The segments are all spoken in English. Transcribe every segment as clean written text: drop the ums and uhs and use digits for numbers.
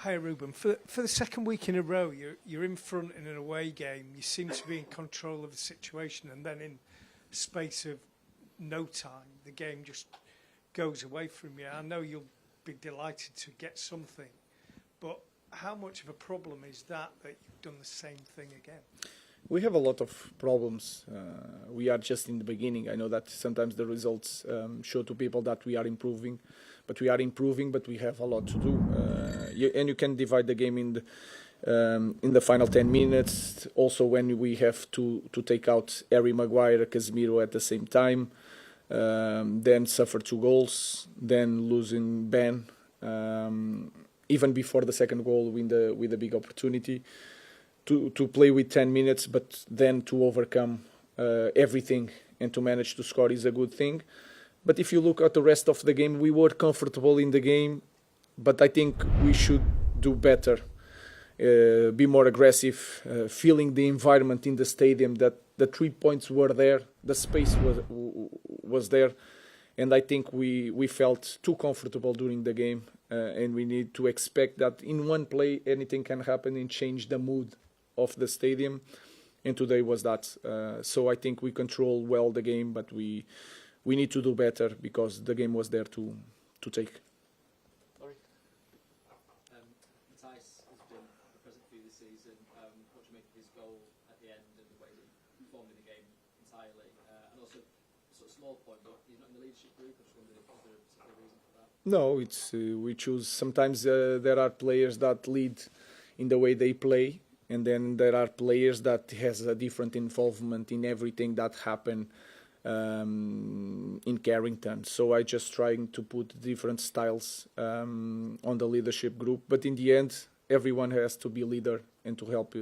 Hi, Ruben. For the second week in a row, you're in front in an away game. You seem to be in control of the situation, and then in space of no time, the game just goes away from you. I know you'll be delighted to get something, but how much of a problem is that you've done the same thing again? We have a lot of problems. We are just in the beginning. I know that sometimes the results show to people that we are improving, but we have a lot to do. And you can divide the game in the final 10 minutes. Also, when we have to take out Harry Maguire, Casemiro at the same time, then suffer 2 goals, then losing Ben, even before the second goal with a big opportunity. To play with 10 minutes, but then to overcome everything and to manage to score is a good thing. But if you look at the rest of the game, we were comfortable in the game, but I think we should do better, be more aggressive, feeling the environment in the stadium, that the 3 points were there, the space was there, and I think we felt too comfortable during the game, and we need to expect that in one play anything can happen and change the mood of the stadium, and today was that. So I think we control well the game, but we need to do better because the game was there to take. Matthijs has been present for you this season. What do you make of his goal at the end and the way that he performed in the game entirely? And also, a sort of small point, but he's not in the leadership group. I just wondered if there was a particular reason for that. No, it's we choose. Sometimes there are players that lead in the way they play, and then there are players that has a different involvement in everything that happened in Carrington. So I just trying to put different styles on the leadership group. But in the end, everyone has to be leader and to help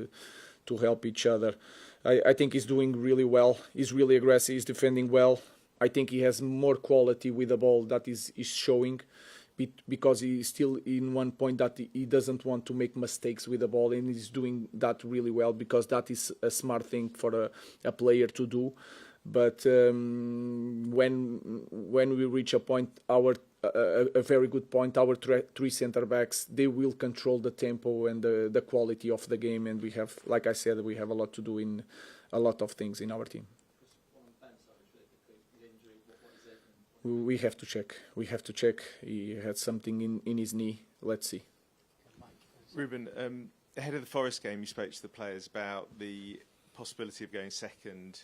each other. I think he's doing really well. He's really aggressive. He's defending well. I think he has more quality with the ball that is showing, because he's still in one point that he doesn't want to make mistakes with the ball, and he's doing that really well because that is a smart thing for a player to do. But when we reach a point, a very good point, our 3 centre backs, they will control the tempo and the quality of the game, and we have, like I said, we have a lot to do in a lot of things in our team. We have to check. He had something in his knee. Let's see. Ruben, ahead of the Forest game, you spoke to the players about the possibility of going second,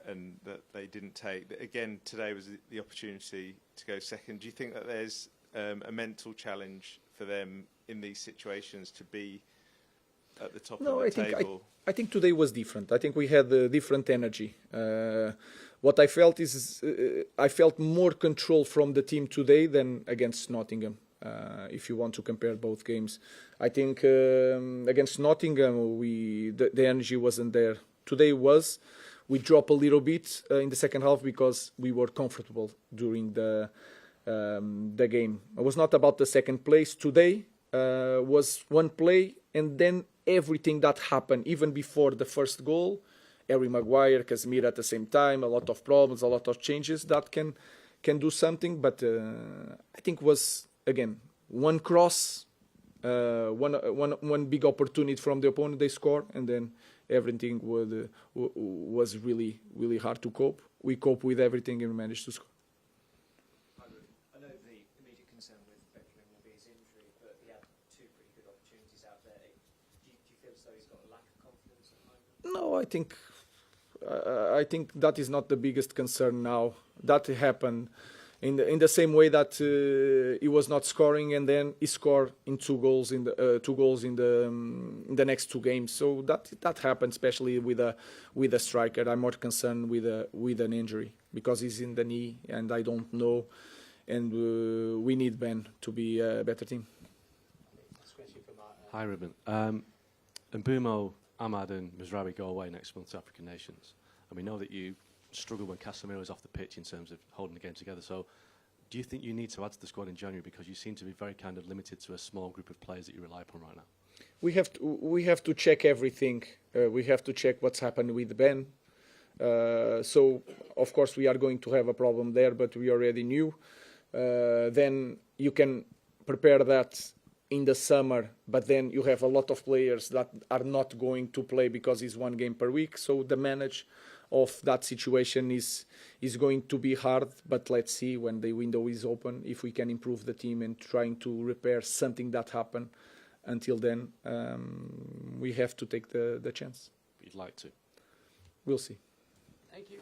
and that they didn't take. Again, today was the opportunity to go second. Do you think that there's a mental challenge for them in these situations to be at the top of the table? I think today was different. I think we had a different energy. What I felt is I felt more control from the team today than against Nottingham. If you want to compare both games, I think against Nottingham the energy wasn't there. Today was. We dropped a little bit in the second half because we were comfortable during the game. It was not about the second place. Today was one play, and then everything that happened, even before the first goal, Harry Maguire, Casemiro at the same time, a lot of problems, a lot of changes that can do something. But I think was, again, one cross, one big opportunity from the opponent, they score, and then everything was really, really hard to cope. We cope with everything and we managed to score. I know the immediate concern with Benjamin will be his injury, but he had 2 pretty good opportunities out there. Do you feel as though he's got a lack of confidence at the moment? No, I think that is not the biggest concern now. That happened in the same way that he was not scoring, and then he scored in 2 goals in the next 2 games. So that happened, especially with a striker. I'm more concerned with an injury because he's in the knee, and I don't know. And we need Ben to be a better team. Hi, Ruben. Mbumo, Ahmad and Mazraoui go away next month to African Nations. And we know that you struggle when Casemiro is off the pitch in terms of holding the game together. So do you think you need to add to the squad in January, because you seem to be very kind of limited to a small group of players that you rely upon right now? We have to check everything. We have to check what's happened with Ben. So of course we are going to have a problem there, but we already knew. Then you can prepare that in the summer, but then you have a lot of players that are not going to play because it's 1 game per week. So the manage of that situation is going to be hard, but let's see when the window is open if we can improve the team and trying to repair something that happened. Until then, we have to take the chance. You'd like to. We'll see. Thank you.